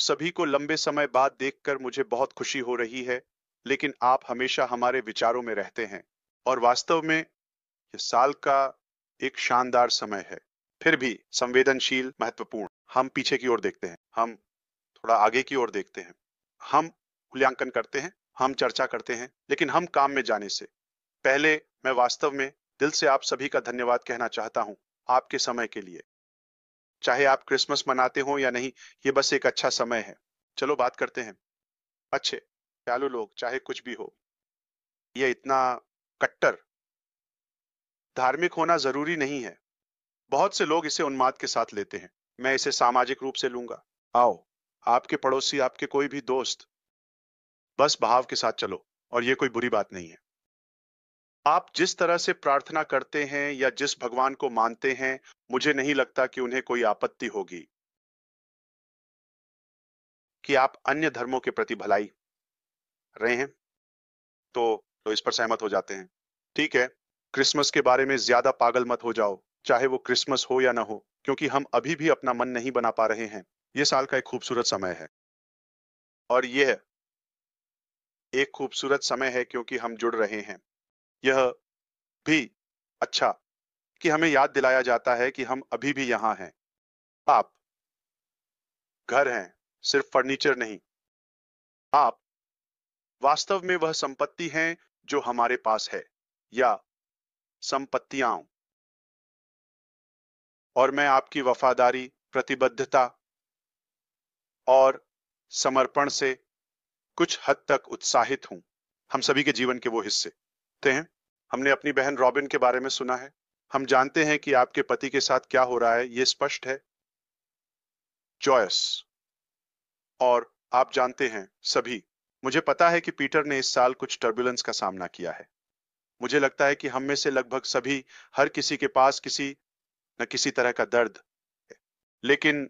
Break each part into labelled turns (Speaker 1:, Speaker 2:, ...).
Speaker 1: सभी को लंबे समय बाद देखकर मुझे बहुत खुशी हो रही है, लेकिन आप हमेशा हमारे विचारों में रहते हैं और वास्तव में ये साल का एक शानदार समय है। फिर भी संवेदनशील, महत्वपूर्ण। हम पीछे की ओर देखते हैं, हम थोड़ा आगे की ओर देखते हैं, हम मूल्यांकन करते हैं, हम चर्चा करते हैं, लेकिन हम काम में जाने से पहले मैं वास्तव में दिल से आप सभी का धन्यवाद कहना चाहता हूं आपके समय के लिए। चाहे आप क्रिसमस मनाते हो या नहीं, ये बस एक अच्छा समय है। चलो बात करते हैं। अच्छे, दयालु लोग, चाहे कुछ भी हो, ये इतना कट्टर धार्मिक होना जरूरी नहीं है। बहुत से लोग इसे उन्माद के साथ लेते हैं। मैं इसे सामाजिक रूप से लूंगा। आओ, आपके पड़ोसी, आपके कोई भी दोस्त, बस बहाव के साथ चलो, और ये कोई बुरी बात नहीं है। आप जिस तरह से प्रार्थना करते हैं या जिस भगवान को मानते हैं, मुझे नहीं लगता कि उन्हें कोई आपत्ति होगी कि आप अन्य धर्मों के प्रति भलाई रहे हैं। तो इस पर सहमत हो जाते हैं। ठीक है, क्रिसमस के बारे में ज्यादा पागल मत हो जाओ, चाहे वो क्रिसमस हो या ना हो, क्योंकि हम अभी भी अपना मन नहीं बना पा रहे हैं। ये साल का एक खूबसूरत समय है, और यह एक खूबसूरत समय है क्योंकि हम जुड़ रहे हैं। यह भी अच्छा कि हमें याद दिलाया जाता है कि हम अभी भी यहाँ हैं। आप घर हैं, सिर्फ फर्नीचर नहीं। आप वास्तव में वह संपत्ति हैं जो हमारे पास है, या संपत्तियां। और मैं आपकी वफादारी, प्रतिबद्धता और समर्पण से कुछ हद तक उत्साहित हूं। हम सभी के जीवन के वो हिस्से ते हैं। हमने अपनी बहन रॉबिन के बारे में सुना है। हम जानते हैं कि आपके पति के साथ क्या हो रहा है, ये स्पष्ट है। जॉयस, और आप जानते हैं सभी, मुझे पता है कि पीटर ने इस साल कुछ टर्बुलेंस का सामना किया है। मुझे लगता है कि हम में से लगभग सभी, हर किसी के पास किसी न किसी तरह का दर्द है, लेकिन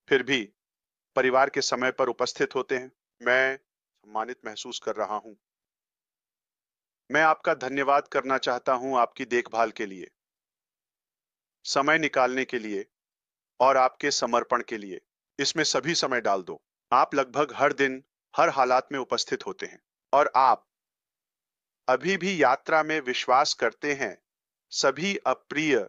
Speaker 1: फिर भी परिवार के समय पर उपस्थित होते हैं। मैं सम्मानित महसूस कर रहा हूं। मैं आपका धन्यवाद करना चाहता हूं आपकी देखभाल के लिए, समय निकालने के लिए और आपके समर्पण के लिए। इसमें सभी समय डाल दो। आप लगभग हर दिन, हर हालात में उपस्थित होते हैं, और आप अभी भी यात्रा में विश्वास करते हैं, सभी अप्रिय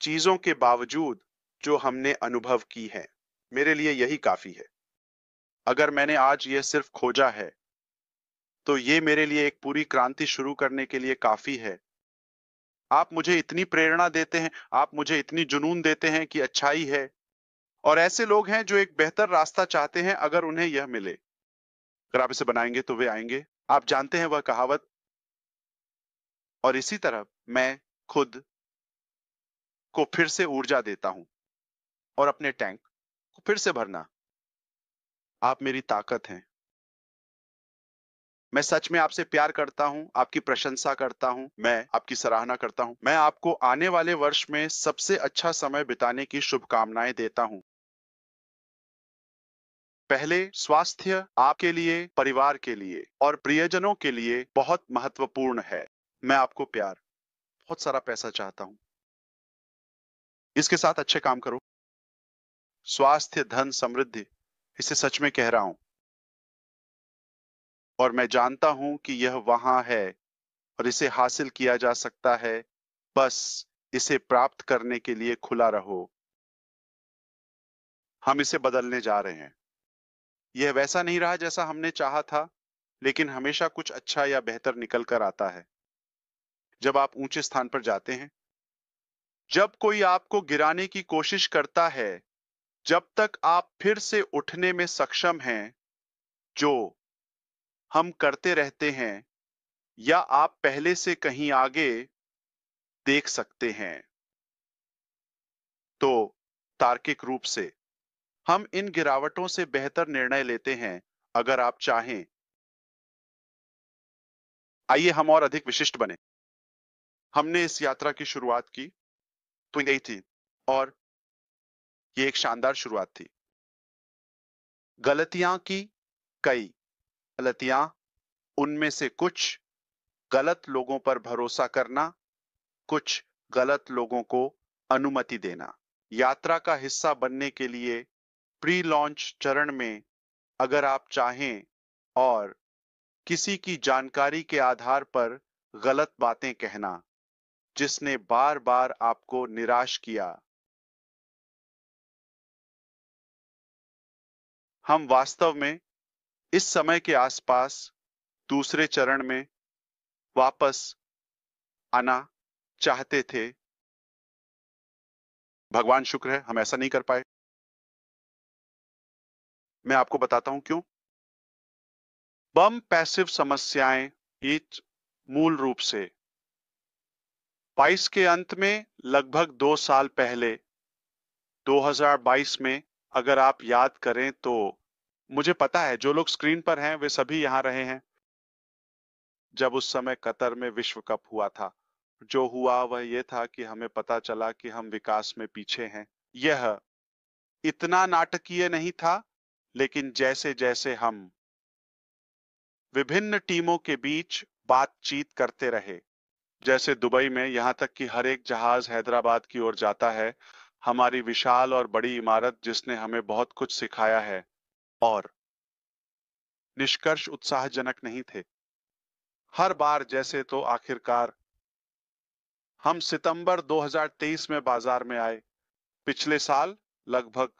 Speaker 1: चीजों के बावजूद जो हमने अनुभव की है। मेरे लिए यही काफी है। अगर मैंने आज यह सिर्फ खोजा है, तो ये मेरे लिए एक पूरी क्रांति शुरू करने के लिए काफी है। आप मुझे इतनी प्रेरणा देते हैं, आप मुझे इतनी जुनून देते हैं कि अच्छाई है, और ऐसे लोग हैं जो एक बेहतर रास्ता चाहते हैं अगर उन्हें यह मिले। अगर आप इसे बनाएंगे तो वे आएंगे। आप जानते हैं वह कहावत। और इसी तरह मैं खुद को फिर से ऊर्जा देता हूं, और अपने टैंक को फिर से भरना। आप मेरी ताकत हैं। मैं सच में आपसे प्यार करता हूं, आपकी प्रशंसा करता हूं, मैं आपकी सराहना करता हूं। मैं आपको आने वाले वर्ष में सबसे अच्छा समय बिताने की शुभकामनाएं देता हूं। पहले, स्वास्थ्य आपके लिए, परिवार के लिए और प्रियजनों के लिए बहुत महत्वपूर्ण है। मैं आपको प्यार, बहुत सारा पैसा चाहता हूं। इसके साथ अच्छे काम करो। स्वास्थ्य, धन, समृद्धि, इसे सच में कह रहा हूं। और मैं जानता हूं कि यह वहां है, और इसे हासिल किया जा सकता है। बस इसे प्राप्त करने के लिए खुला रहो। हम इसे बदलने जा रहे हैं। यह वैसा नहीं रहा जैसा हमने चाहा था, लेकिन हमेशा कुछ अच्छा या बेहतर निकल कर आता है जब आप ऊंचे स्थान पर जाते हैं। जब कोई आपको गिराने की कोशिश करता है, जब तक आप फिर से उठने में सक्षम हैं, जो हम करते रहते हैं, या आप पहले से कहीं आगे देख सकते हैं, तो तार्किक रूप से हम इन गिरावटों से बेहतर निर्णय लेते हैं अगर आप चाहें। आइए हम और अधिक विशिष्ट बने। हमने इस यात्रा की शुरुआत की 2018, और ये एक शानदार शुरुआत थी। गलतियां की, कई गलतियां, उनमें से कुछ गलत लोगों पर भरोसा करना, कुछ गलत लोगों को अनुमति देना। यात्रा का हिस्सा बनने के लिए प्री लॉन्च चरण में अगर आप चाहें और किसी की जानकारी के आधार पर गलत बातें कहना जिसने बार बार आपको निराश किया, हम वास्तव में इस समय के आसपास दूसरे चरण में वापस आना चाहते थे। भगवान शुक्र है हम ऐसा नहीं कर पाए। मैं आपको बताता हूं क्यों। बम पैसिव समस्याएं ये मूल रूप से 22 के अंत में लगभग 2 साल पहले 2022 में अगर आप याद करें तो मुझे पता है जो लोग स्क्रीन पर हैं वे सभी यहां रहे हैं जब उस समय कतर में विश्व कप हुआ था। जो हुआ वह यह था कि हमें पता चला कि हम विकास में पीछे हैं। यह इतना नाटकीय नहीं था, लेकिन जैसे जैसे हम विभिन्न टीमों के बीच बातचीत करते रहे, जैसे दुबई में यहां तक कि हर एक जहाज हैदराबाद की ओर जाता है, हमारी विशाल और बड़ी इमारत जिसने हमें बहुत कुछ सिखाया है, और निष्कर्ष उत्साहजनक नहीं थे। हर बार जैसे तो आखिरकार हम सितंबर 2023 में बाजार में आए। पिछले साल लगभग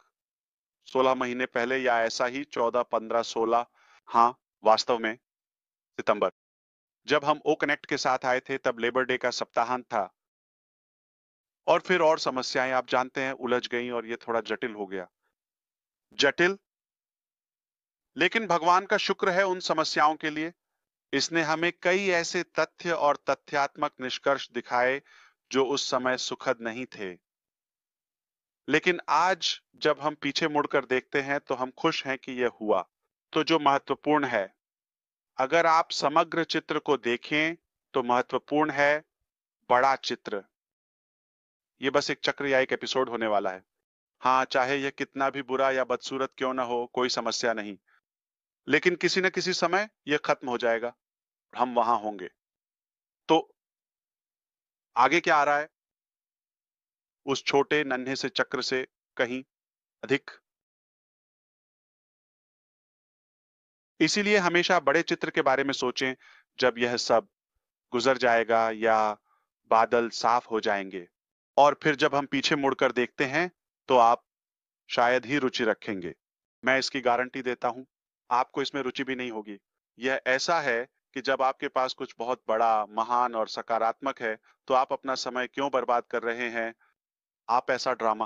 Speaker 1: 16 महीने पहले या ऐसा ही 14, 15, 16, हाँ वास्तव में सितंबर, जब हम ओ कनेक्ट के साथ आए थे तब लेबर डे का सप्ताहांत था और फिर और समस्याएं आप जानते हैं उलझ गईं और ये थोड़ा जटिल हो गया। जटिल, लेकिन भगवान का शुक्र है उन समस्याओं के लिए। इसने हमें कई ऐसे तथ्य और तथ्यात्मक निष्कर्ष दिखाए जो उस समय सुखद नहीं थे। लेकिन आज जब हम पीछे मुड़कर देखते हैं तो हम खुश हैं कि यह हुआ। तो जो महत्वपूर्ण है, अगर आप समग्र चित्र को देखें तो महत्वपूर्ण है बड़ा चित्र। ये बस एक चक्र या एक एपिसोड होने वाला है। हाँ, चाहे यह कितना भी बुरा या बदसूरत क्यों ना हो, कोई समस्या नहीं, लेकिन किसी न किसी समय यह खत्म हो जाएगा, हम वहां होंगे। तो आगे क्या आ रहा है उस छोटे नन्हे से चक्र से कहीं अधिक। इसीलिए हमेशा बड़े चित्र के बारे में सोचें जब यह सब गुजर जाएगा या बादल साफ हो जाएंगे। और फिर जब हम पीछे मुड़कर देखते हैं तो आप शायद ही रुचि रखेंगे। मैं इसकी गारंटी देता हूं, आपको इसमें रुचि भी नहीं होगी। यह ऐसा है कि जब आपके पास कुछ बहुत बड़ा, महान और सकारात्मक है, तो आप अपना समय क्यों बर्बाद कर रहे हैं? आप ऐसा ड्रामा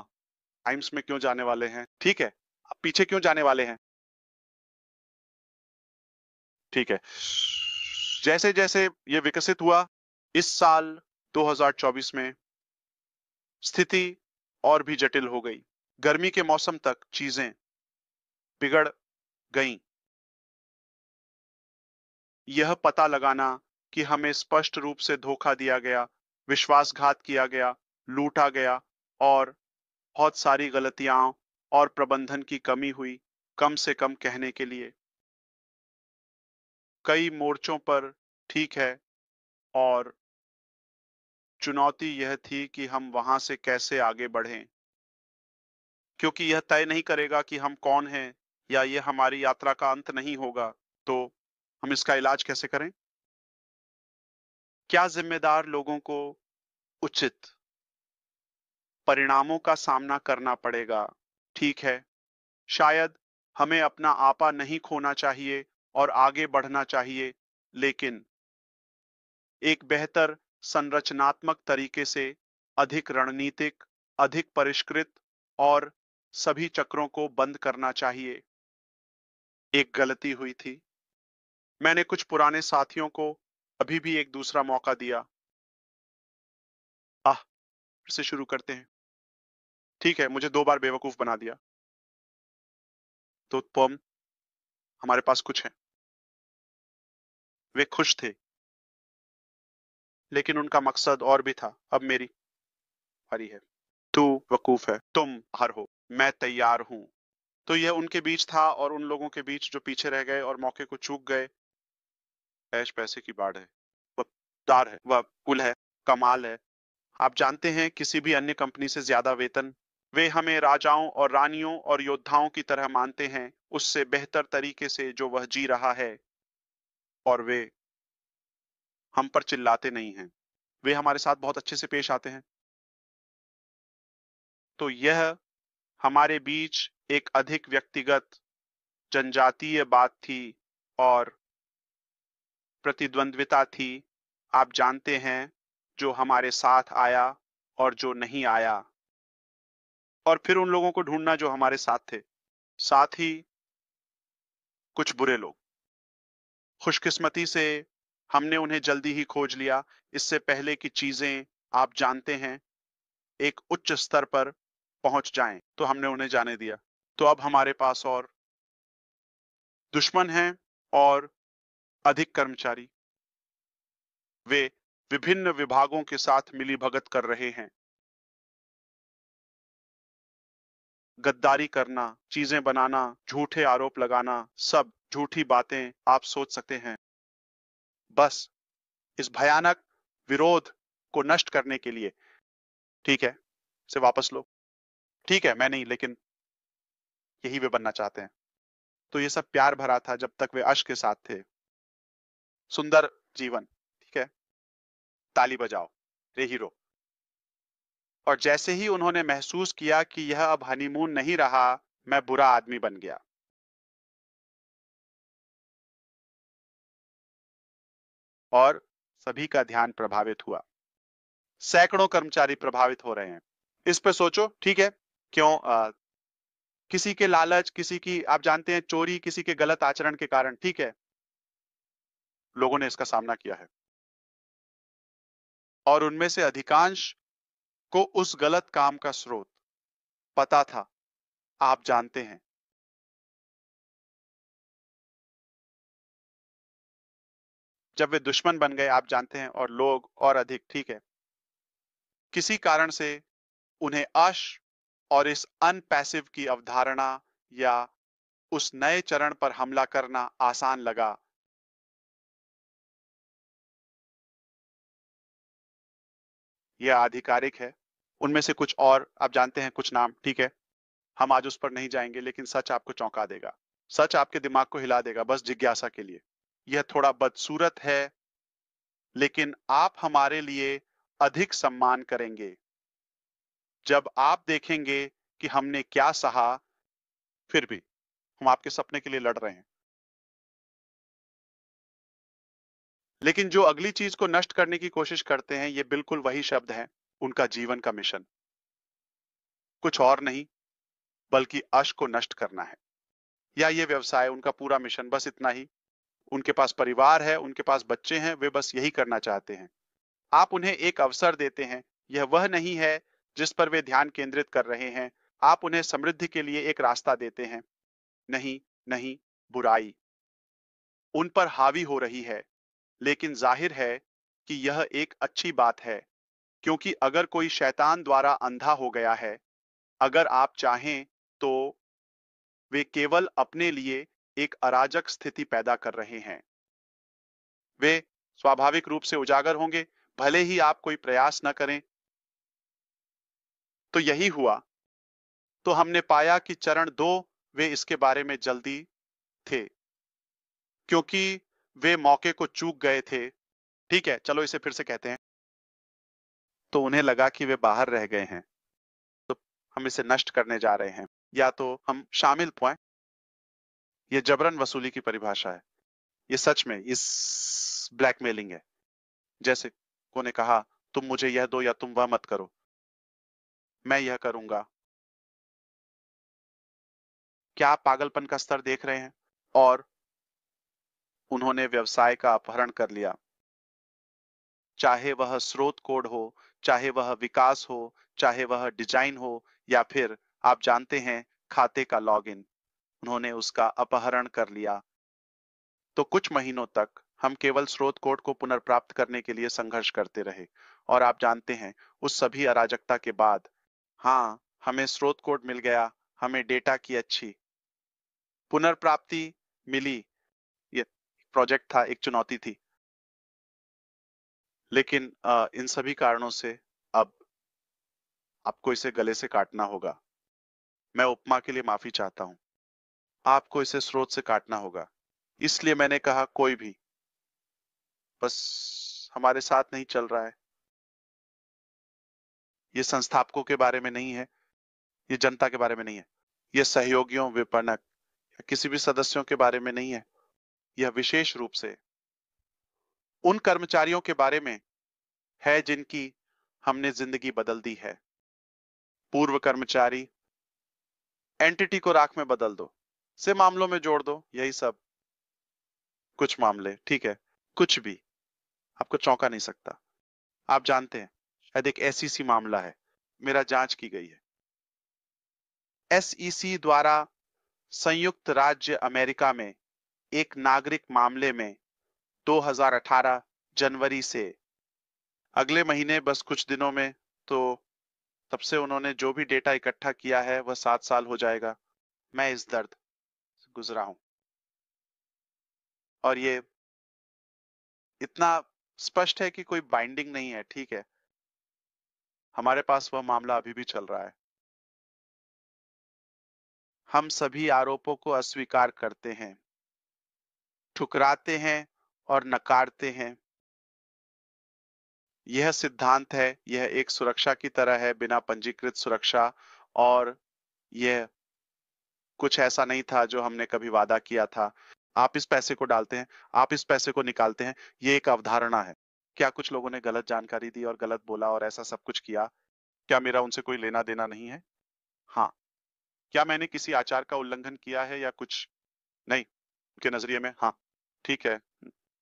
Speaker 1: टाइम्स में क्यों जाने वाले हैं? ठीक है, आप पीछे क्यों जाने वाले हैं? ठीक है। जैसे जैसे ये विकसित हुआ, इस साल 2024 में स्थिति और भी जटिल हो गई। गर्मी के मौसम तक चीजें बिगड़ गईं। यह पता लगाना कि हमें स्पष्ट रूप से धोखा दिया गया, विश्वासघात किया गया, लूटा गया और बहुत सारी गलतियां और प्रबंधन की कमी हुई, कम से कम कहने के लिए। कई मोर्चों पर ठीक है, और चुनौती यह थी कि हम वहां से कैसे आगे बढ़ें, क्योंकि यह तय नहीं करेगा कि हम कौन हैं या यह हमारी यात्रा का अंत नहीं होगा। तो हम इसका इलाज कैसे करें? क्या जिम्मेदार लोगों को उचित परिणामों का सामना करना पड़ेगा? ठीक है, शायद हमें अपना आपा नहीं खोना चाहिए और आगे बढ़ना चाहिए, लेकिन एक बेहतर संरचनात्मक तरीके से, अधिक रणनीतिक, अधिक परिष्कृत, और सभी चक्रों को बंद करना चाहिए। एक गलती हुई थी। मैंने कुछ पुराने साथियों को अभी भी एक दूसरा मौका दिया। फिर से शुरू करते हैं। ठीक है, मुझे 2 बार बेवकूफ बना दिया। तो तुम, हमारे पास कुछ है। वे खुश थे, लेकिन उनका मकसद और भी था। अब मेरी बारी है। तू वकूफ है, तुम बाहर हो, मैं तैयार हूं। तो यह उनके बीच था और उन लोगों के बीच जो पीछे रह गए और मौके को चूक गए। ऐश पैसे की बाढ़ है, वह दार है, वह पुल है, कमाल है। आप जानते हैं किसी भी अन्य कंपनी से ज्यादा वेतन। वे हमें राजाओं और रानियों और योद्धाओं की तरह मानते हैं, उससे बेहतर तरीके से जो वह जी रहा है, और वे हम पर चिल्लाते नहीं हैं। वे हमारे साथ बहुत अच्छे से पेश आते हैं। तो यह हमारे बीच एक अधिक व्यक्तिगत जनजातीय बात थी और प्रतिद्वंद्विता थी। आप जानते हैं, जो हमारे साथ आया और जो नहीं आया, और फिर उन लोगों को ढूंढना जो हमारे साथ थे। साथ ही कुछ बुरे लोग। खुशकिस्मती से हमने उन्हें जल्दी ही खोज लिया, इससे पहले कि चीजें, आप जानते हैं, एक उच्च स्तर पर पहुंच जाएं, तो हमने उन्हें जाने दिया। तो अब हमारे पास और दुश्मन हैं और अधिक कर्मचारी। वे विभिन्न विभागों के साथ मिलीभगत कर रहे हैं। गद्दारी करना, चीजें बनाना, झूठे आरोप लगाना, सब झूठी बातें आप सोच सकते हैं, बस इस भयानक विरोध को नष्ट करने के लिए। ठीक है, इसे वापस लो। ठीक है, मैं नहीं, लेकिन यही वे बनना चाहते हैं। तो ये सब प्यार भरा था जब तक वे अश के साथ थे। सुंदर जीवन। ठीक है, ताली बजाओ रे हीरो। और जैसे ही उन्होंने महसूस किया कि यह अब हनीमून नहीं रहा, मैं बुरा आदमी बन गया। और सभी का ध्यान प्रभावित हुआ। सैकड़ों कर्मचारी प्रभावित हो रहे हैं। इस पे सोचो। ठीक है, क्यों? किसी के लालच, किसी की, आप जानते हैं, चोरी, किसी के गलत आचरण के कारण, ठीक है, लोगों ने इसका सामना किया है। और उनमें से अधिकांश को उस गलत काम का स्रोत पता था, आप जानते हैं। जब वे दुश्मन बन गए, आप जानते हैं, और लोग और अधिक, ठीक है, किसी कारण से उन्हें अश और इस अनपैसिव की अवधारणा या उस नए चरण पर हमला करना आसान लगा। यह आधिकारिक है। उनमें से कुछ और आप जानते हैं, कुछ नाम, ठीक है, हम आज उस पर नहीं जाएंगे, लेकिन सच आपको चौंका देगा। सच आपके दिमाग को हिला देगा, बस जिज्ञासा के लिए। यह थोड़ा बदसूरत है, लेकिन आप हमारे लिए अधिक सम्मान करेंगे जब आप देखेंगे कि हमने क्या सहा। फिर भी हम आपके सपने के लिए लड़ रहे हैं। लेकिन जो अगली चीज को नष्ट करने की कोशिश करते हैं, ये बिल्कुल वही शब्द है, उनका जीवन का मिशन। कुछ और नहीं, बल्कि अश को नष्ट करना है। या ये व्यवसाय, उनका पूरा मिशन बस इतना ही। उनके पास परिवार है, उनके पास बच्चे हैं, वे बस यही करना चाहते हैं। आप उन्हें एक अवसर देते हैं। यह वह नहीं है जिस पर वे ध्यान केंद्रित कर रहे हैं। आप उन्हें समृद्धि के लिए एक रास्ता देते हैं। नहीं, नहीं, बुराई उन पर हावी हो रही है। लेकिन जाहिर है कि यह एक अच्छी बात है, क्योंकि अगर कोई शैतान द्वारा अंधा हो गया है, अगर आप चाहें, तो वे केवल अपने लिए एक अराजक स्थिति पैदा कर रहे हैं। वे स्वाभाविक रूप से उजागर होंगे, भले ही आप कोई प्रयास न करें। तो यही हुआ। तो हमने पाया कि चरण 2, वे इसके बारे में जल्दी थे, क्योंकि वे मौके को चूक गए थे। ठीक है, चलो इसे फिर से कहते हैं। तो उन्हें लगा कि वे बाहर रह गए हैं, तो हम इसे नष्ट करने जा रहे हैं, या तो हम शामिल हुए। ये जबरन वसूली की परिभाषा है। ये सच में इस ब्लैकमेलिंग है। जैसे कोने कहा, तुम मुझे यह दो या तुम वह मत करो, मैं यह करूंगा। क्या आप पागलपन का स्तर देख रहे हैं? और उन्होंने व्यवसाय का अपहरण कर लिया। चाहे वह स्रोत कोड हो, चाहे वह विकास हो, चाहे वह डिजाइन हो, या फिर आप जानते हैं, खाते का लॉगिन, उन्होंने उसका अपहरण कर लिया। तो कुछ महीनों तक हम केवल स्रोत कोड को पुनर्प्राप्त करने के लिए संघर्ष करते रहे। और आप जानते हैं, उस सभी अराजकता के बाद, हाँ, हमें स्रोत कोड मिल गया, हमें डेटा की अच्छी पुनर्प्राप्ति मिली। ये प्रोजेक्ट था, एक चुनौती थी। लेकिन इन सभी कारणों से अब आपको इसे गले से काटना होगा। मैं उपमा के लिए माफी चाहता हूं। आपको इसे स्रोत से काटना होगा। इसलिए मैंने कहा कोई भी, बस हमारे साथ नहीं चल रहा है। ये संस्थापकों के बारे में नहीं है, ये जनता के बारे में नहीं है, ये सहयोगियों, विपणक या किसी भी सदस्यों के बारे में नहीं है। यह विशेष रूप से उन कर्मचारियों के बारे में है जिनकी हमने जिंदगी बदल दी है। पूर्व कर्मचारी, एंटिटी को राख में बदल दो, से मामलों में जोड़ दो, यही सब। कुछ मामले, ठीक है, कुछ भी आपको चौंका नहीं सकता। आप जानते हैं, शायद एक एसईसी मामला है, मेरा जांच की गई है। एसईसी द्वारा संयुक्त राज्य अमेरिका में एक नागरिक मामले में 2018 जनवरी से अगले महीने, बस कुछ दिनों में, तो तब से उन्होंने जो भी डेटा इकट्ठा किया है वह 7 साल हो जाएगा। मैं इस दर्द से गुजरा हूं और ये इतना स्पष्ट है कि कोई बाइंडिंग नहीं है, ठीक है। हमारे पास वह मामला अभी भी चल रहा है। हम सभी आरोपों को अस्वीकार करते हैं, ठुकराते हैं और नकारते हैं। यह सिद्धांत है, यह एक सुरक्षा की तरह है, बिना पंजीकृत सुरक्षा, और यह कुछ ऐसा नहीं था जो हमने कभी वादा किया था। आप इस पैसे को डालते हैं, आप इस पैसे को निकालते हैं, ये एक अवधारणा है। क्या कुछ लोगों ने गलत जानकारी दी और गलत बोला और ऐसा सब कुछ किया? क्या मेरा उनसे कोई लेना देना नहीं है? हाँ। क्या मैंने किसी आचार का उल्लंघन किया है या कुछ? नहीं, उनके नजरिए में हाँ, ठीक है।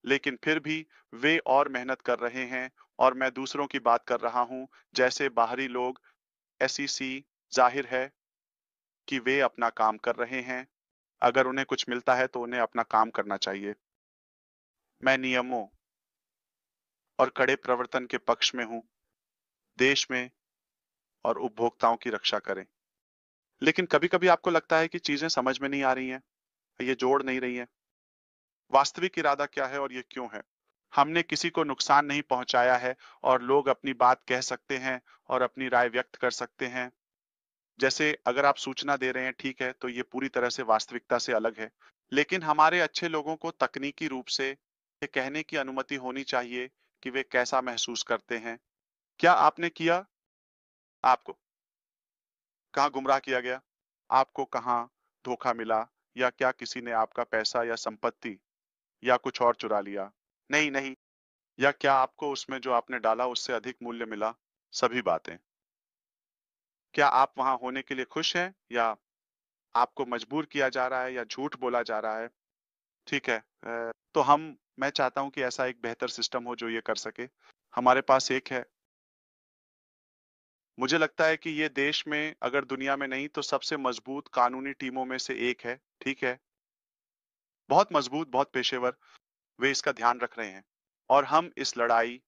Speaker 1: लेकिन फिर भी वे और मेहनत कर रहे हैं, और मैं दूसरों की बात कर रहा हूं, जैसे बाहरी लोग। एसईसी, जाहिर है कि वे अपना काम कर रहे हैं। अगर उन्हें कुछ मिलता है तो उन्हें अपना काम करना चाहिए। मैं नियमों और कड़े प्रवर्तन के पक्ष में हूं, देश में और उपभोक्ताओं की रक्षा करें। लेकिन कभी-कभी आपको लगता है कि चीजें समझ में नहीं आ रही हैं, ये जोड़ नहीं रही हैं। वास्तविक इरादा क्या है और ये क्यों है? हमने किसी को नुकसान नहीं पहुंचाया है, और लोग अपनी बात कह सकते हैं और अपनी राय व्यक्त कर सकते हैं। जैसे अगर आप सूचना दे रहे हैं, ठीक है, तो ये पूरी तरह से वास्तविकता से अलग है। लेकिन हमारे अच्छे लोगों को तकनीकी रूप से ये कहने की अनुमति होनी चाहिए कि वे कैसा महसूस करते हैं। क्या आपने किया? आपको कहाँ गुमराह किया गया? आपको कहाँ धोखा मिला? या क्या किसी ने आपका पैसा या संपत्ति या कुछ और चुरा लिया? नहीं, नहीं। या क्या आपको उसमें जो आपने डाला उससे अधिक मूल्य मिला? सभी बातें। क्या आप वहां होने के लिए खुश हैं, या आपको मजबूर किया जा रहा है, या झूठ बोला जा रहा है? ठीक है। तो मैं चाहता हूं कि ऐसा एक बेहतर सिस्टम हो जो ये कर सके। हमारे पास एक है। मुझे लगता है कि ये देश में, अगर दुनिया में नहीं, तो सबसे मजबूत कानूनी टीमों में से एक है, ठीक है। बहुत मजबूत, बहुत पेशेवर। वे इसका ध्यान रख रहे हैं, और हम इस लड़ाई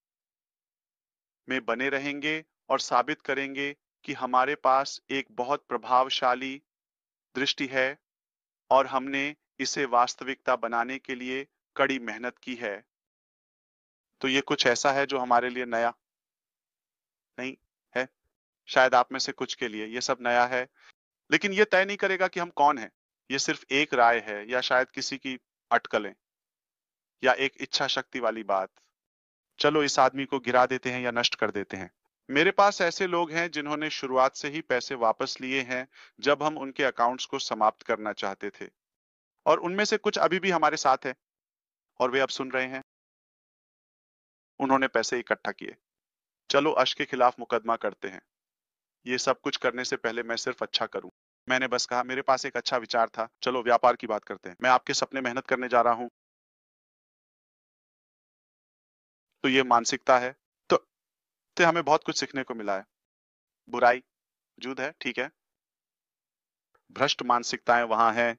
Speaker 1: में बने रहेंगे और साबित करेंगे कि हमारे पास एक बहुत प्रभावशाली दृष्टि है, और हमने इसे वास्तविकता बनाने के लिए कड़ी मेहनत की है। तो ये कुछ ऐसा है जो हमारे लिए नया नहीं है। शायद आप में से कुछ के लिए ये सब नया है, लेकिन ये तय नहीं करेगा कि हम कौन हैं। ये सिर्फ एक राय है, या शायद किसी की अटकलें, या एक इच्छा शक्ति वाली बात। चलो इस आदमी को गिरा देते हैं या नष्ट कर देते हैं। मेरे पास ऐसे लोग हैं जिन्होंने शुरुआत से ही पैसे वापस लिए हैं जब हम उनके अकाउंट्स को समाप्त करना चाहते थे, और उनमें से कुछ अभी भी हमारे साथ हैं, और वे अब सुन रहे हैं। उन्होंने पैसे इकट्ठा किए। चलो अश के खिलाफ मुकदमा करते हैं। ये सब कुछ करने से पहले मैं सिर्फ अच्छा करूं। मैंने बस कहा, मेरे पास एक अच्छा विचार था, चलो व्यापार की बात करते हैं। मैं आपके सपने मेहनत करने जा रहा हूं। तो ये मानसिकता है। तो, तो हमें बहुत कुछ सीखने को मिला है। बुराई मौजूद है, ठीक है। भ्रष्ट मानसिकताएं वहां हैं।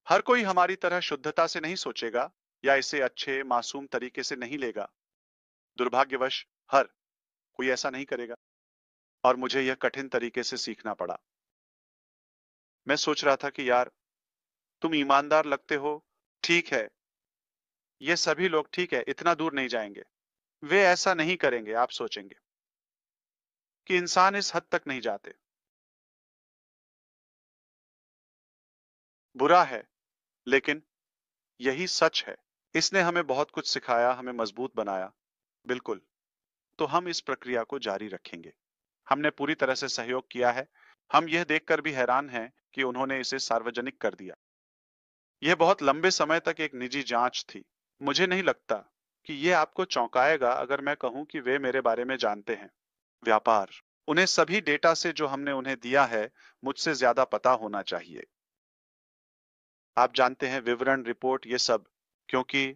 Speaker 1: हर कोई हमारी तरह शुद्धता से नहीं सोचेगा, या इसे अच्छे मासूम तरीके से नहीं लेगा। दुर्भाग्यवश हर कोई ऐसा नहीं करेगा, और मुझे यह कठिन तरीके से सीखना पड़ा। मैं सोच रहा था कि यार, तुम ईमानदार लगते हो, ठीक है। ये सभी लोग, ठीक है, इतना दूर नहीं जाएंगे। वे ऐसा नहीं करेंगे, आप सोचेंगे। कि इंसान इस हद तक नहीं जाते। बुरा है, लेकिन यही सच है। इसने हमें बहुत कुछ सिखाया, हमें मजबूत बनाया। बिल्कुल। तो हम इस प्रक्रिया को जारी रखेंगे। हमने पूरी तरह से सहयोग किया है। हम यह देखकर भी हैरान हैं कि उन्होंने इसे सार्वजनिक कर दिया। यह बहुत लंबे समय तक एक निजी जांच थी। मुझे नहीं लगता कि यह आपको चौंकाएगा अगर मैं कहूं कि वे मेरे बारे में जानते हैं। व्यापार। उन्हें सभी डेटा से जो हमने उन्हें दिया है, मुझसे ज्यादा पता होना चाहिए। आप जानते हैं, विवरण, रिपोर्ट, ये सब। क्योंकि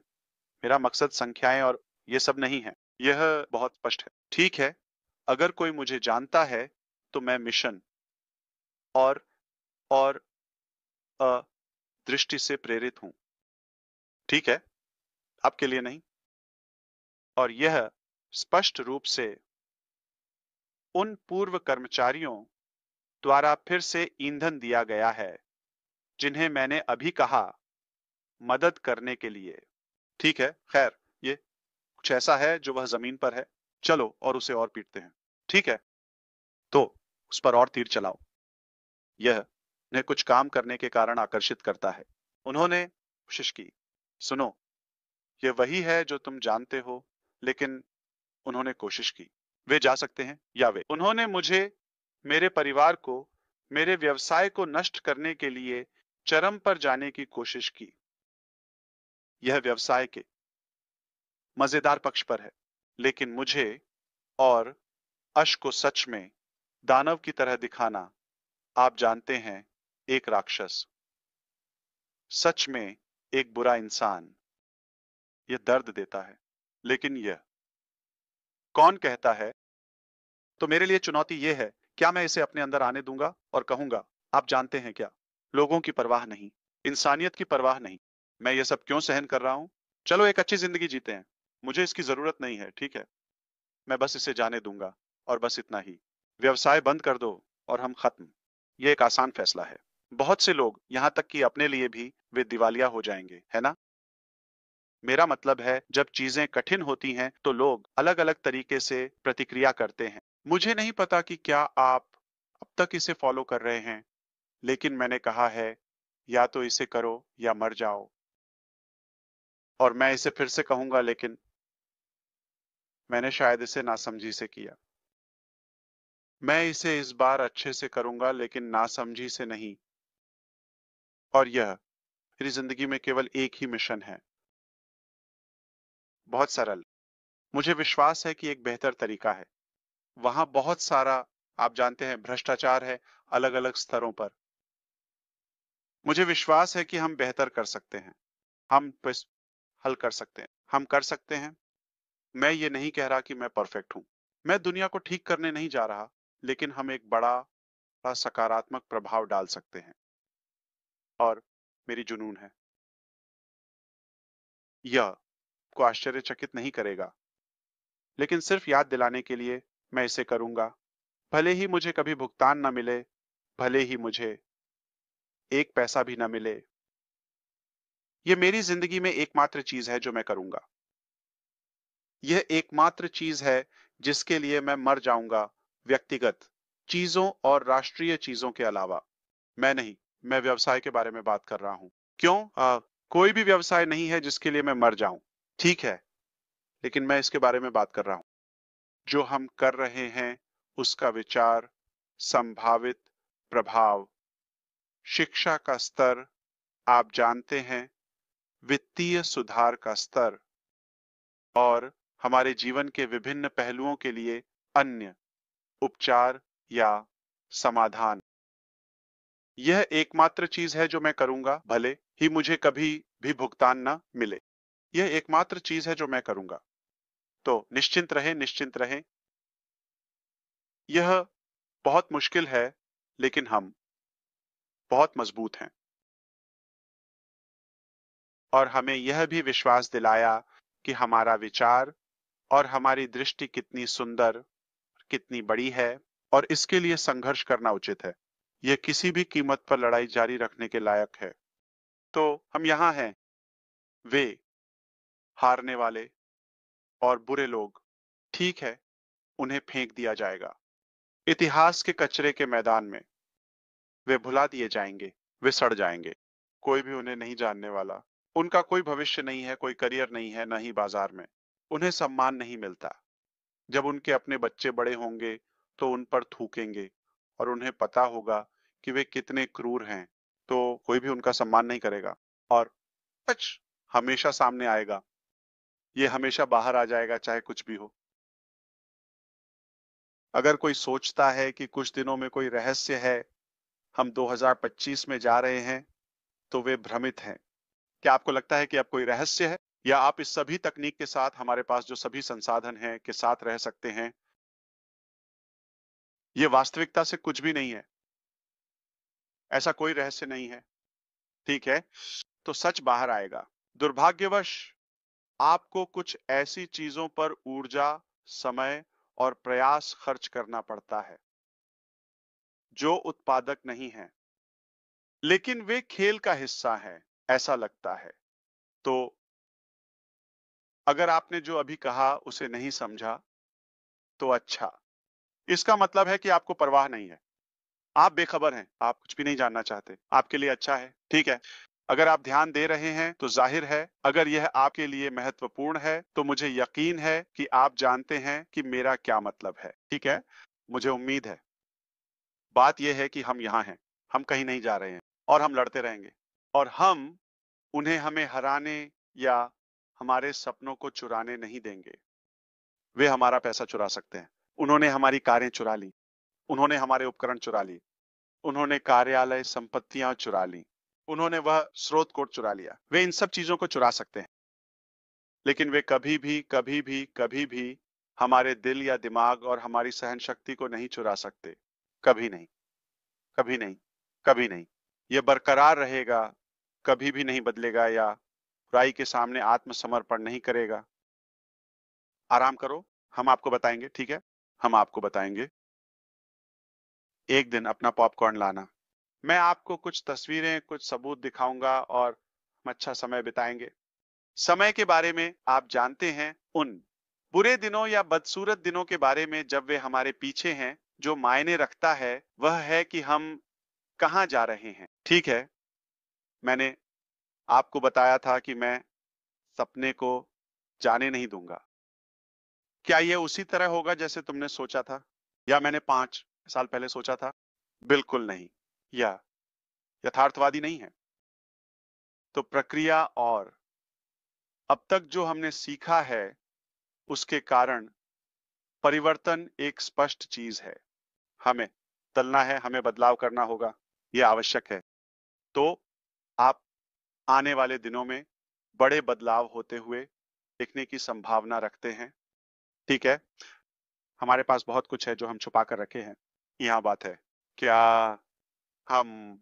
Speaker 1: मेरा मकसद संख्याएं और ये सब नहीं है। यह बहुत स्पष्ट है। ठीक है, अगर कोई मुझे जानता है तो मैं मिशन और और दृष्टि से प्रेरित हूं। ठीक है, आपके लिए नहीं। और यह स्पष्ट रूप से उन पूर्व कर्मचारियों द्वारा फिर से ईंधन दिया गया है जिन्हें मैंने अभी कहा, मदद करने के लिए। ठीक है, खैर, ये कुछ ऐसा है जो वह जमीन पर है। चलो और उसे और पीटते हैं। ठीक है, तो उस पर और तीर चलाओ। यह उन्हें कुछ काम करने के कारण आकर्षित करता है। उन्होंने कोशिश की। सुनो, यह वही है जो तुम जानते हो, लेकिन उन्होंने कोशिश की। वे जा सकते हैं या वे। उन्होंने मुझे, मेरे परिवार को, मेरे व्यवसाय को नष्ट करने के लिए चरम पर जाने की कोशिश की। यह व्यवसाय के मजेदार पक्ष पर है, लेकिन मुझे और अश को सच में दानव की तरह दिखाना, आप जानते हैं, एक राक्षस, सच में एक बुरा इंसान। यह दर्द देता है, लेकिन यह कौन कहता है? तो मेरे लिए चुनौती यह है, क्या मैं इसे अपने अंदर आने दूंगा और कहूंगा, आप जानते हैं क्या, लोगों की परवाह नहीं, इंसानियत की परवाह नहीं, मैं ये सब क्यों सहन कर रहा हूं? चलो एक अच्छी जिंदगी जीते हैं। मुझे इसकी जरूरत नहीं है, ठीक है? मैं बस इसे जाने दूंगा, और बस इतना ही। व्यवसाय बंद कर दो और हम खत्म। ये एक आसान फैसला है। बहुत से लोग, यहां तक कि अपने लिए भी, वे दिवालिया हो जाएंगे, है ना? मेरा मतलब है, जब चीजें कठिन होती हैं तो लोग अलग अलग तरीके से प्रतिक्रिया करते हैं। मुझे नहीं पता कि क्या आप अब तक इसे फॉलो कर रहे हैं, लेकिन मैंने कहा है, या तो इसे करो या मर जाओ। और मैं इसे फिर से कहूंगा, लेकिन मैंने शायद इसे नासमझी से किया। मैं इसे इस बार अच्छे से करूंगा, लेकिन नासमझी से नहीं। और यह मेरी जिंदगी में केवल एक ही मिशन है। बहुत सरल। मुझे विश्वास है कि एक बेहतर तरीका है। वहां बहुत सारा, आप जानते हैं, भ्रष्टाचार है, अलग अलग स्तरों पर। मुझे विश्वास है कि हम बेहतर कर सकते हैं। हम बस हल कर सकते हैं। हम कर सकते हैं। मैं ये नहीं कह रहा कि मैं परफेक्ट हूं। मैं दुनिया को ठीक करने नहीं जा रहा, लेकिन हम एक बड़ा सकारात्मक प्रभाव डाल सकते हैं। और मेरी जुनून है। यह को आश्चर्यचकित नहीं करेगा, लेकिन सिर्फ याद दिलाने के लिए मैं इसे करूंगा। भले ही मुझे कभी भुगतान न मिले, भले ही मुझे एक पैसा भी न मिले। यह मेरी जिंदगी में एकमात्र चीज है जो मैं करूंगा। यह एकमात्र चीज है जिसके लिए मैं मर जाऊंगा, व्यक्तिगत चीजों और राष्ट्रीय चीजों के अलावा। मैं नहीं, मैं व्यवसाय के बारे में बात कर रहा हूं। क्यों? कोई भी व्यवसाय नहीं है जिसके लिए मैं मर जाऊं। ठीक है, लेकिन मैं इसके बारे में बात कर रहा हूं। जो हम कर रहे हैं, उसका विचार, संभावित प्रभाव, शिक्षा का स्तर, आप जानते हैं, वित्तीय सुधार का स्तर, और हमारे जीवन के विभिन्न पहलुओं के लिए अन्य उपचार या समाधान। यह एकमात्र चीज है जो मैं करूंगा, भले ही मुझे कभी भी भुगतान न मिले। यह एकमात्र चीज है जो मैं करूंगा। तो निश्चिंत रहें, निश्चिंत रहें। यह बहुत मुश्किल है, लेकिन हम बहुत मजबूत हैं। और हमें यह भी विश्वास दिलाया कि हमारा विचार और हमारी दृष्टि कितनी सुंदर, कितनी बड़ी है, और इसके लिए संघर्ष करना उचित है। यह किसी भी कीमत पर लड़ाई जारी रखने के लायक है। तो हम यहां हैं। वे हारने वाले और बुरे लोग, ठीक है, उन्हें फेंक दिया जाएगा। इतिहास के कचरे के मैदान में वे भुला दिए जाएंगे, वे सड़ जाएंगे। कोई भी उन्हें नहीं जानने वाला। उनका कोई भविष्य नहीं है, कोई करियर नहीं है, न ही बाजार में। उन्हें सम्मान नहीं मिलता। जब उनके अपने बच्चे बड़े होंगे तो उन पर थूकेंगे और उन्हें पता होगा कि वे कितने क्रूर हैं, तो कोई भी उनका सम्मान नहीं करेगा और सच हमेशा सामने आएगा। ये हमेशा बाहर आ जाएगा, चाहे कुछ भी हो। अगर कोई सोचता है कि कुछ दिनों में कोई रहस्य है, हम 2025 में जा रहे हैं, तो वे भ्रमित हैं। क्या आपको लगता है कि अब कोई रहस्य है, या आप इस सभी तकनीक के साथ, हमारे पास जो सभी संसाधन हैं, के साथ रह सकते हैं? ये वास्तविकता से कुछ भी नहीं है। ऐसा कोई रहस्य नहीं है। ठीक है, तो सच बाहर आएगा। दुर्भाग्यवश आपको कुछ ऐसी चीजों पर ऊर्जा, समय और प्रयास खर्च करना पड़ता है जो उत्पादक नहीं है, लेकिन वे खेल का हिस्सा हैं, ऐसा लगता है। तो अगर आपने जो अभी कहा उसे नहीं समझा, तो अच्छा, इसका मतलब है कि आपको परवाह नहीं है। आप बेखबर हैं, आप कुछ भी नहीं जानना चाहते। आपके लिए अच्छा है, ठीक है। अगर आप ध्यान दे रहे हैं तो जाहिर है, अगर यह आपके लिए महत्वपूर्ण है तो मुझे यकीन है कि आप जानते हैं कि मेरा क्या मतलब है, ठीक है। मुझे उम्मीद है। बात यह है कि हम यहाँ हैं, हम कहीं नहीं जा रहे हैं और हम लड़ते रहेंगे, और हम उन्हें हमें हराने या हमारे सपनों को चुराने नहीं देंगे। वे हमारा पैसा चुरा सकते हैं। उन्होंने हमारी कारें चुरा ली, उन्होंने हमारे उपकरण चुरा ली, उन्होंने कार्यालय संपत्तियां चुरा ली, उन्होंने वह स्रोत कोड चुरा लिया। वे इन सब चीजों को चुरा सकते हैं, लेकिन वे कभी भी कभी भी कभी भी हमारे दिल या दिमाग और हमारी सहन शक्ति को नहीं चुरा सकते। कभी नहीं, कभी नहीं, कभी नहीं। यह बरकरार रहेगा, कभी भी नहीं बदलेगा या बुराई के सामने आत्मसमर्पण नहीं करेगा। आराम करो, हम आपको बताएंगे, ठीक है। हम आपको बताएंगे। एक दिन अपना पॉपकॉर्न लाना, मैं आपको कुछ तस्वीरें, कुछ सबूत दिखाऊंगा और हम अच्छा समय बिताएंगे। समय के बारे में आप जानते हैं, उन बुरे दिनों या बदसूरत दिनों के बारे में जब वे हमारे पीछे हैं, जो मायने रखता है वह है कि हम कहाँ जा रहे हैं, ठीक है। मैंने आपको बताया था कि मैं सपने को जाने नहीं दूंगा। क्या यह उसी तरह होगा जैसे तुमने सोचा था, या मैंने 5 साल पहले सोचा था? बिल्कुल नहीं। यह यथार्थवादी नहीं है। तो प्रक्रिया और अब तक जो हमने सीखा है, उसके कारण परिवर्तन एक स्पष्ट चीज है। हमें बदलना है, हमें बदलाव करना होगा, यह आवश्यक है। तो आप आने वाले दिनों में बड़े बदलाव होते हुए दिखने की संभावना रखते हैं, ठीक है। हमारे पास बहुत कुछ है जो हम छुपा कर रखे हैं। यहाँ बात है, क्या हम,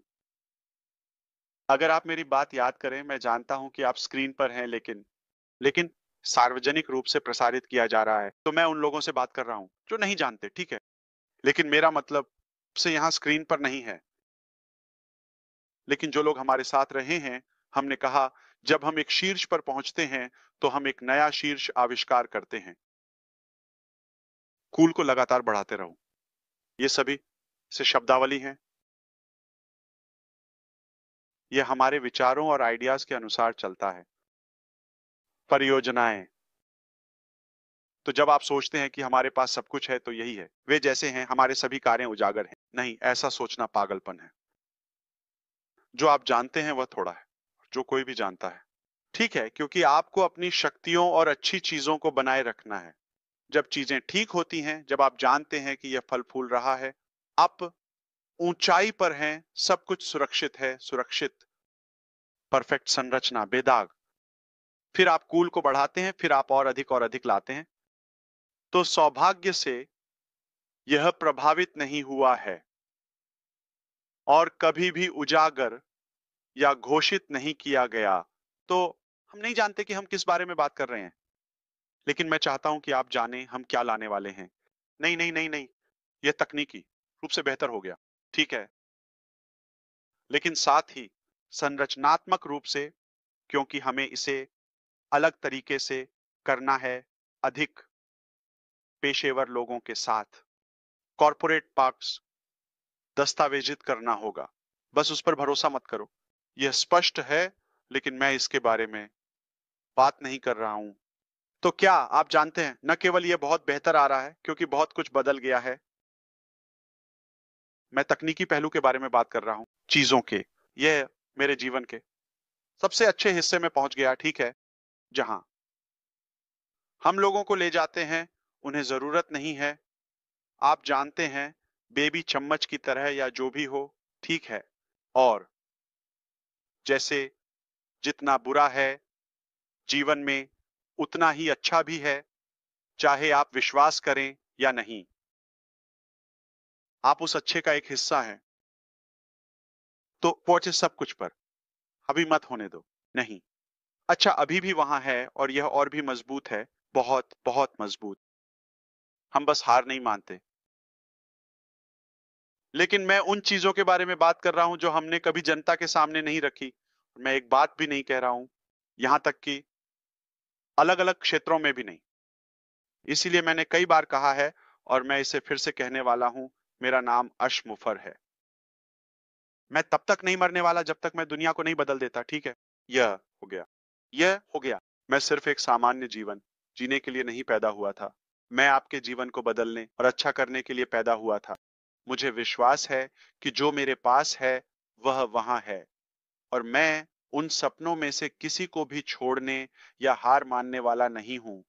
Speaker 1: अगर आप मेरी बात याद करें, मैं जानता हूं कि आप स्क्रीन पर हैं, लेकिन सार्वजनिक रूप से प्रसारित किया जा रहा है, तो मैं उन लोगों से बात कर रहा हूं जो नहीं जानते, ठीक है। लेकिन मेरा मतलब से यहाँ स्क्रीन पर नहीं है। लेकिन जो लोग हमारे साथ रहे हैं, हमने कहा, जब हम एक शीर्ष पर पहुंचते हैं तो हम एक नया शीर्ष आविष्कार करते हैं। कूल को लगातार बढ़ाते रहो। ये सभी से शब्दावली है। यह हमारे विचारों और आइडियाज के अनुसार चलता है। परियोजनाएं, तो जब आप सोचते हैं कि हमारे पास सब कुछ है, तो यही है। वे जैसे हैं, हमारे सभी कार्य उजागर हैं। नहीं, ऐसा सोचना पागलपन है। जो आप जानते हैं वह थोड़ा है, जो कोई भी जानता है, ठीक है, क्योंकि आपको अपनी शक्तियों और अच्छी चीजों को बनाए रखना है। जब चीजें ठीक होती हैं, जब आप जानते हैं कि यह फल फूल रहा है, आप ऊंचाई पर हैं, सब कुछ सुरक्षित है, सुरक्षित, परफेक्ट संरचना, बेदाग। फिर आप कूल को बढ़ाते हैं, फिर आप और अधिक लाते हैं। तो सौभाग्य से यह प्रभावित नहीं हुआ है और कभी भी उजागर या घोषित नहीं किया गया। तो हम नहीं जानते कि हम किस बारे में बात कर रहे हैं, लेकिन मैं चाहता हूं कि आप जानें हम क्या लाने वाले हैं। नहीं नहीं नहीं नहीं, यह तकनीकी रूप से बेहतर हो गया, ठीक है, लेकिन साथ ही संरचनात्मक रूप से, क्योंकि हमें इसे अलग तरीके से करना है, अधिक पेशेवर लोगों के साथ। कॉर्पोरेट पार्क्स दस्तावेजित करना होगा। बस उस पर भरोसा मत करो। यह स्पष्ट है, लेकिन मैं इसके बारे में बात नहीं कर रहा हूं। तो क्या आप जानते हैं, न केवल यह बहुत बेहतर आ रहा है क्योंकि बहुत कुछ बदल गया है, मैं तकनीकी पहलू के बारे में बात कर रहा हूं, चीजों के। यह मेरे जीवन के सबसे अच्छे हिस्से में पहुंच गया, ठीक है, जहां हम लोगों को ले जाते हैं, उन्हें जरूरत नहीं है, आप जानते हैं, बेबी चम्मच की तरह या जो भी हो, ठीक है। और जैसे जितना बुरा है जीवन में, उतना ही अच्छा भी है, चाहे आप विश्वास करें या नहीं। आप उस अच्छे का एक हिस्सा हैं। तो पहुंचे सब कुछ पर, अभी मत होने दो। नहीं, अच्छा अभी भी वहां है और यह और भी मजबूत है, बहुत बहुत मजबूत। हम बस हार नहीं मानते। लेकिन मैं उन चीजों के बारे में बात कर रहा हूं जो हमने कभी जनता के सामने नहीं रखी। मैं एक बात भी नहीं कह रहा हूं, यहां तक कि अलग अलग क्षेत्रों में भी नहीं। इसीलिए मैंने कई बार कहा है और मैं इसे फिर से कहने वाला हूं, मेरा नाम अश मुफर है। मैं तब तक नहीं मरने वाला जब तक मैं दुनिया को नहीं बदल देता, ठीक है। यह हो गया, यह हो गया। मैं सिर्फ एक सामान्य जीवन जीने के लिए नहीं पैदा हुआ था। मैं आपके जीवन को बदलने और अच्छा करने के लिए पैदा हुआ था। मुझे विश्वास है कि जो मेरे पास है वह वहां है, और मैं उन सपनों में से किसी को भी छोड़ने या हार मानने वाला नहीं हूं,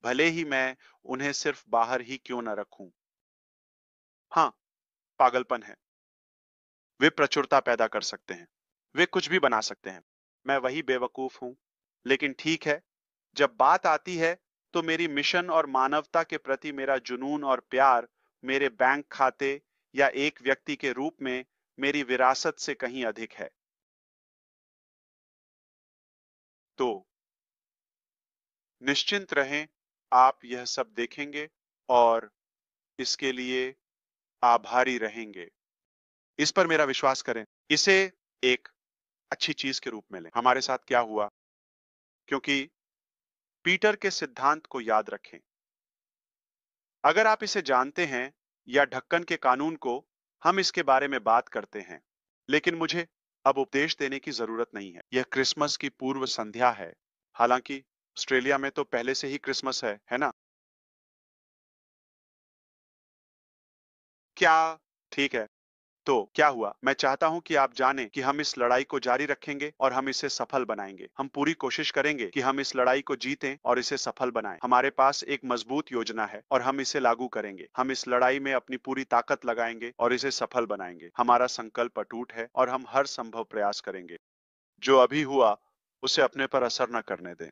Speaker 1: भले ही मैं उन्हें सिर्फ बाहर ही क्यों न रखूं। हाँ, पागलपन है। वे प्रचुरता पैदा कर सकते हैं, वे कुछ भी बना सकते हैं। मैं वही बेवकूफ हूं। लेकिन ठीक है, जब बात आती है तो मेरी मिशन और मानवता के प्रति मेरा जुनून और प्यार मेरे बैंक खाते या एक व्यक्ति के रूप में मेरी विरासत से कहीं अधिक है। तो निश्चिंत रहें, आप यह सब देखेंगे और इसके लिए आभारी रहेंगे। इस पर मेरा विश्वास करें। इसे एक अच्छी चीज के रूप में लें। हमारे साथ क्या हुआ, क्योंकि पीटर के सिद्धांत को याद रखें। अगर आप इसे जानते हैं, या ढक्कन के कानून को, हम इसके बारे में बात करते हैं। लेकिन मुझे अब उपदेश देने की जरूरत नहीं है। यह क्रिसमस की पूर्व संध्या है। हालांकि ऑस्ट्रेलिया में तो पहले से ही क्रिसमस है ना? क्या? ठीक है। तो क्या हुआ? मैं चाहता हूं कि आप जानें कि हम इस लड़ाई को जारी रखेंगे और हम इसे सफल बनाएंगे। हम पूरी कोशिश करेंगे कि हम इस लड़ाई को जीतें और इसे सफल बनाएं। हमारे पास एक मजबूत योजना है और हम इसे लागू करेंगे। हम इस लड़ाई में अपनी पूरी ताकत लगाएंगे और इसे सफल बनाएंगे। हमारा संकल्प अटूट है और हम हर संभव प्रयास करेंगे। जो अभी हुआ उसे अपने पर असर न करने दें,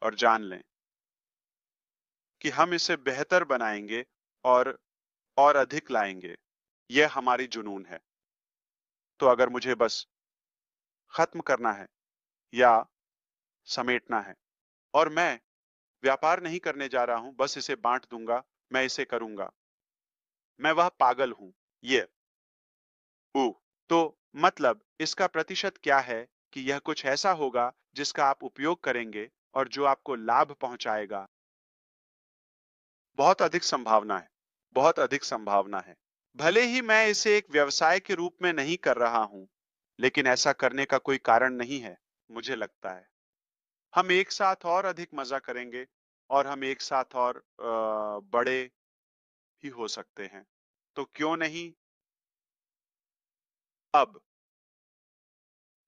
Speaker 1: और जान लें कि हम इसे बेहतर बनाएंगे और अधिक लाएंगे। यह हमारी जुनून है। तो अगर मुझे बस खत्म करना है या समेटना है, और मैं व्यापार नहीं करने जा रहा हूं, बस इसे बांट दूंगा, मैं इसे करूंगा। मैं वह पागल हूं। ये ऊ तो मतलब इसका प्रतिशत क्या है कि यह कुछ ऐसा होगा जिसका आप उपयोग करेंगे और जो आपको लाभ पहुंचाएगा? बहुत अधिक संभावना है, बहुत अधिक संभावना है। भले ही मैं इसे एक व्यवसाय के रूप में नहीं कर रहा हूं, लेकिन ऐसा करने का कोई कारण नहीं है। मुझे लगता है हम एक साथ और अधिक मजा करेंगे, और हम एक साथ और बड़े भी हो सकते हैं। तो क्यों नहीं? अब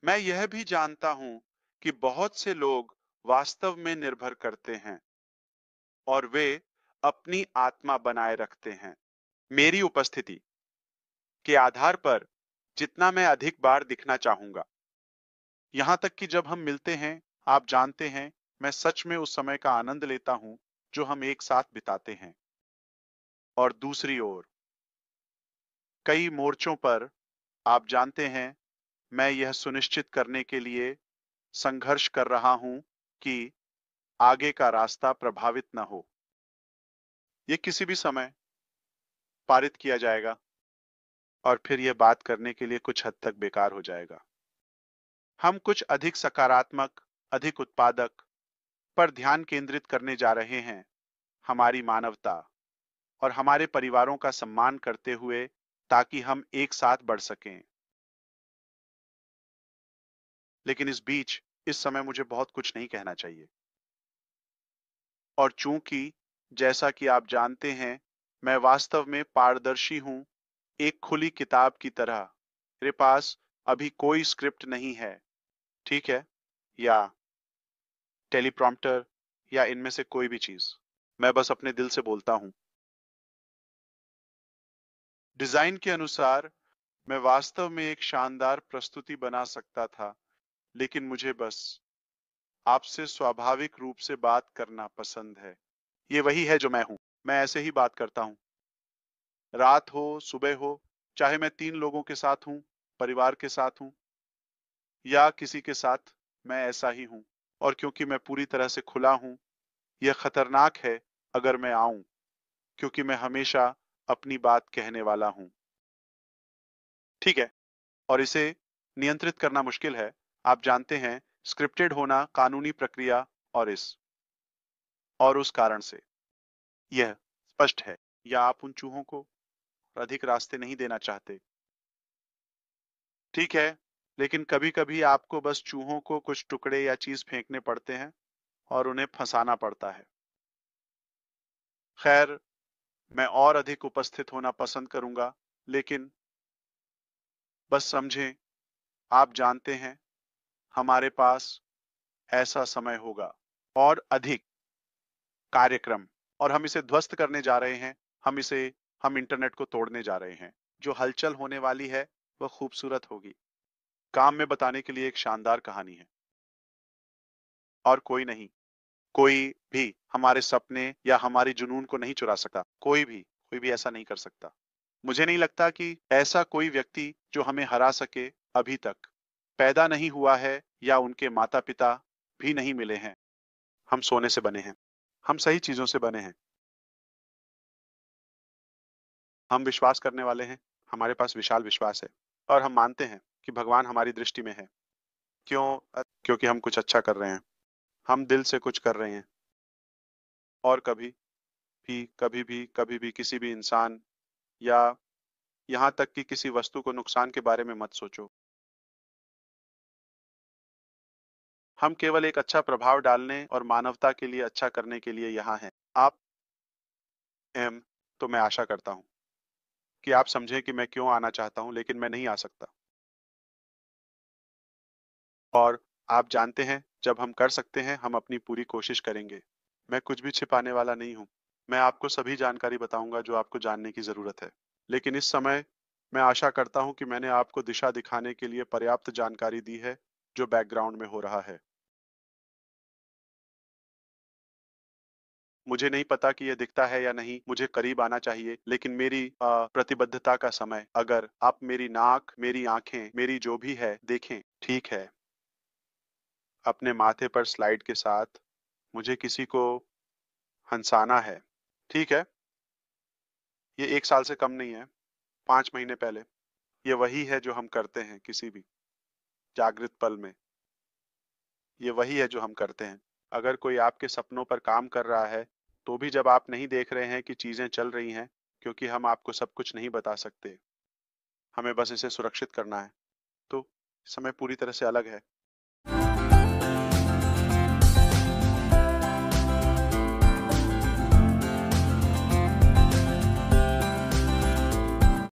Speaker 1: मैं यह भी जानता हूं कि बहुत से लोग वास्तव में निर्भर करते हैं, और वे अपनी आत्मा बनाए रखते हैं मेरी उपस्थिति के आधार पर, जितना मैं अधिक बार दिखना चाहूंगा। यहां तक कि जब हम मिलते हैं, आप जानते हैं, मैं सच में उस समय का आनंद लेता हूं जो हम एक साथ बिताते हैं। और दूसरी ओर, कई मोर्चों पर, आप जानते हैं, मैं यह सुनिश्चित करने के लिए संघर्ष कर रहा हूं कि आगे का रास्ता प्रभावित न हो। यह किसी भी समय पारित किया जाएगा, और फिर यह बात करने के लिए कुछ हद तक बेकार हो जाएगा। हम कुछ अधिक सकारात्मक, अधिक उत्पादक पर ध्यान केंद्रित करने जा रहे हैं, हमारी मानवता और हमारे परिवारों का सम्मान करते हुए, ताकि हम एक साथ बढ़ सकें। लेकिन इस बीच इस समय मुझे बहुत कुछ नहीं कहना चाहिए। और चूंकि जैसा कि आप जानते हैं, मैं वास्तव में पारदर्शी हूं, एक खुली किताब की तरह। मेरे पास अभी कोई स्क्रिप्ट नहीं है, ठीक है? या टेलीप्रॉम्प्टर या इनमें से कोई भी चीज। मैं बस अपने दिल से बोलता हूं। डिजाइन के अनुसार मैं वास्तव में एक शानदार प्रस्तुति बना सकता था, लेकिन मुझे बस आपसे स्वाभाविक रूप से बात करना पसंद है। ये वही है जो मैं हूं। मैं ऐसे ही बात करता हूं। रात हो, सुबह हो, चाहे मैं 3 लोगों के साथ हूं, परिवार के साथ हूं या किसी के साथ, मैं ऐसा ही हूं। और क्योंकि मैं पूरी तरह से खुला हूं, यह खतरनाक है अगर मैं आऊं, क्योंकि मैं हमेशा अपनी बात कहने वाला हूं। ठीक है? और इसे नियंत्रित करना मुश्किल है। आप जानते हैं, स्क्रिप्टेड होना कानूनी प्रक्रिया और उस कारण से यह स्पष्ट है। या आप उन चूहों को अधिक रास्ते नहीं देना चाहते? ठीक है, लेकिन कभी-कभी आपको बस चूहों को कुछ टुकड़े या चीज फेंकने पड़ते हैं और उन्हें फंसाना पड़ता है। खैर, मैं और अधिक उपस्थित होना पसंद करूंगा, लेकिन बस समझें, आप जानते हैं, हमारे पास ऐसा समय होगा और अधिक कार्यक्रम, और हम इसे ध्वस्त करने जा रहे हैं। हम इंटरनेट को तोड़ने जा रहे हैं। जो हलचल होने वाली है, वह खूबसूरत होगी। काम में बताने के लिए एक शानदार कहानी है। और कोई भी हमारे सपने या हमारी जुनून को नहीं चुरा सकता। कोई भी ऐसा नहीं कर सकता। मुझे नहीं लगता कि ऐसा कोई व्यक्ति जो हमें हरा सके अभी तक पैदा नहीं हुआ है, या उनके माता-पिता भी नहीं मिले हैं। हम सोने से बने हैं। हम सही चीजों से बने हैं। हम विश्वास करने वाले हैं। हमारे पास विशाल विश्वास है और हम मानते हैं कि भगवान हमारी दृष्टि में है। क्योंकि हम कुछ अच्छा कर रहे हैं। हम दिल से कुछ कर रहे हैं। और कभी भी किसी भी इंसान या यहाँ तक कि किसी वस्तु को नुकसान के बारे में मत सोचो। हम केवल एक अच्छा प्रभाव डालने और मानवता के लिए अच्छा करने के लिए यहाँ हैं। आप एम तो मैं आशा करता हूँ कि आप समझें कि मैं क्यों आना चाहता हूँ, लेकिन मैं नहीं आ सकता। और आप जानते हैं, जब हम कर सकते हैं, हम अपनी पूरी कोशिश करेंगे। मैं कुछ भी छिपाने वाला नहीं हूँ। मैं आपको सभी जानकारी बताऊंगा जो आपको जानने की जरूरत है। लेकिन इस समय मैं आशा करता हूँ कि मैंने आपको दिशा दिखाने के लिए पर्याप्त जानकारी दी है जो बैकग्राउंड में हो रहा है। मुझे नहीं पता कि यह दिखता है या नहीं, मुझे करीब आना चाहिए, लेकिन मेरी प्रतिबद्धता का समय, अगर आप मेरी नाक, मेरी आंखें, मेरी जो भी है, देखें। ठीक है, अपने माथे पर स्लाइड के साथ मुझे किसी को हंसाना है। ठीक है, ये 1 साल से कम नहीं है, 5 महीने पहले। ये वही है जो हम करते हैं किसी भी जागृत पल में। ये वही है जो हम करते हैं। अगर कोई आपके सपनों पर काम कर रहा है, तो भी जब आप नहीं देख रहे हैं कि चीजें चल रही हैं, क्योंकि हम आपको सब कुछ नहीं बता सकते। हमें बस इसे सुरक्षित करना है। तो समय पूरी तरह से अलग है।